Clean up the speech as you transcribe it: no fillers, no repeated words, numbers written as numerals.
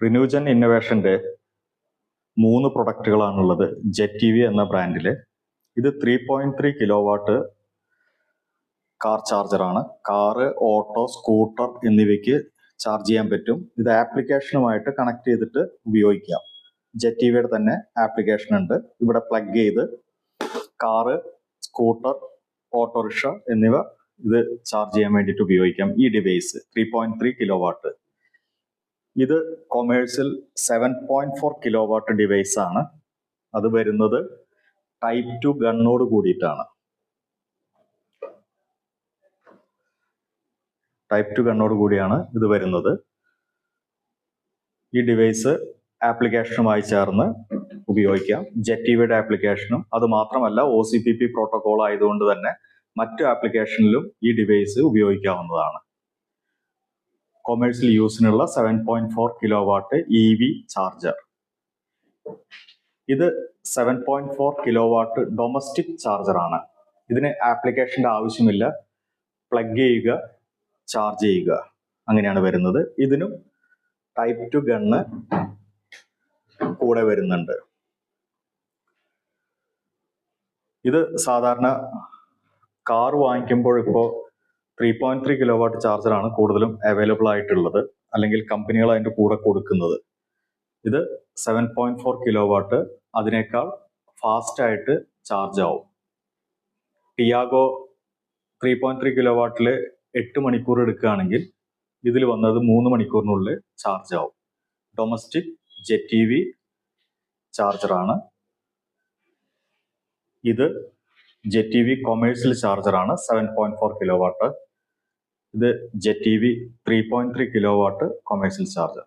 റിന്യൂജൻ ഇന്നോവേഷൻ്റെ 3 പ്രൊഡക്റ്റുകളാണുള്ളത്. Jet EV എന്ന ബ്രാൻഡിൽ. ഇത് 3.3 കിലോ വാട്ട് കാർ ചാർജറാണ്. കാറ്, ഓട്ടോ, സ്കൂട്ടർ എന്നിവയ്ക്ക് ചാർജ് ചെയ്യാൻ പറ്റും. ഇത് ആപ്ലിക്കേഷനുമായിട്ട് കണക്ട് ചെയ്തിട്ട് ഉപയോഗിക്കാം. ജെറ്റ് EVയുടെ തന്നെ ആപ്ലിക്കേഷൻ ഉണ്ട്. ഇവിടെ പ്ലഗ് ചെയ്ത് കാറ്, സ്കൂട്ടർ, ഓട്ടോറിക്ഷ എന്നിവ ഇത് ചാർജ് ചെയ്യാൻ വേണ്ടിയിട്ട് ഉപയോഗിക്കാം. ഈ ഡിവൈസ് 3.3 കിലോ വാട്ട്. ഇത് കൊമേഴ്സ്യൽ 7.4 കിലോ വാട്ട് ഡിവൈസ് ആണ്. അത് വരുന്നത് ടൈപ്പ് 2 ഗണ്ണോട് കൂടിയിട്ടാണ്. ടൈപ്പ് 2 ഗണ്ണോട് കൂടിയാണ് ഇത് വരുന്നത്. ഈ ഡിവൈസ് ആപ്ലിക്കേഷനുമായി ചേർന്ന് ഉപയോഗിക്കാം. ജെറ്റ് EVയുടെ ആപ്ലിക്കേഷനും അത് മാത്രമല്ല OCPP പ്രോട്ടോകോൾ ആയതുകൊണ്ട് തന്നെ മറ്റു ആപ്ലിക്കേഷനിലും ഈ ഡിവൈസ് ഉപയോഗിക്കാവുന്നതാണ്. കൊമേഴ്സ്യൽ യൂസിനുള്ള 7.4 കിലോ വാട്ട് EV ചാർജർ. ഇത് 7.4 കിലോ വാട്ട് ഡൊമസ്റ്റിക് ചാർജറാണ്. ഇതിന് ആപ്ലിക്കേഷന്റെ ആവശ്യമില്ല. പ്ലഗ് ചെയ്യുക, ചാർജ് ചെയ്യുക, അങ്ങനെയാണ് വരുന്നത്. ഇതിനും ടൈപ്പ് 2 ഗണ്ണ് കൂടെ വരുന്നുണ്ട്. ഇത് സാധാരണ കാർ വാങ്ങിക്കുമ്പോൾ ഇപ്പോൾ 3.3 കിലോ വാട്ട് ചാർജറാണ് കൂടുതലും അവൈലബിൾ ആയിട്ടുള്ളത്, അല്ലെങ്കിൽ കമ്പനികൾ അതിൻ്റെ കൂടെ കൊടുക്കുന്നത്. ഇത് 7.4 കിലോ വാട്ട് അതിനേക്കാൾ ഫാസ്റ്റ് ആയിട്ട് ചാർജ് ആവും. ടിയാഗോ 3.3 കിലോ വാട്ടിൽ 8 മണിക്കൂർ എടുക്കുകയാണെങ്കിൽ ഇതിൽ വന്നത് 3 മണിക്കൂറിനുള്ളിൽ ചാർജ് ആവും. ഡൊമസ്റ്റിക് ജെറ്റ് EV ചാർജറാണ്. ഇത് ജെറ്റ് EV കൊമേഴ്സ്യൽ ചാർജറാണ്, 7.4 കിലോ വാട്ട്. ഇത് jet EV 3.3 kilo watt commercial charger.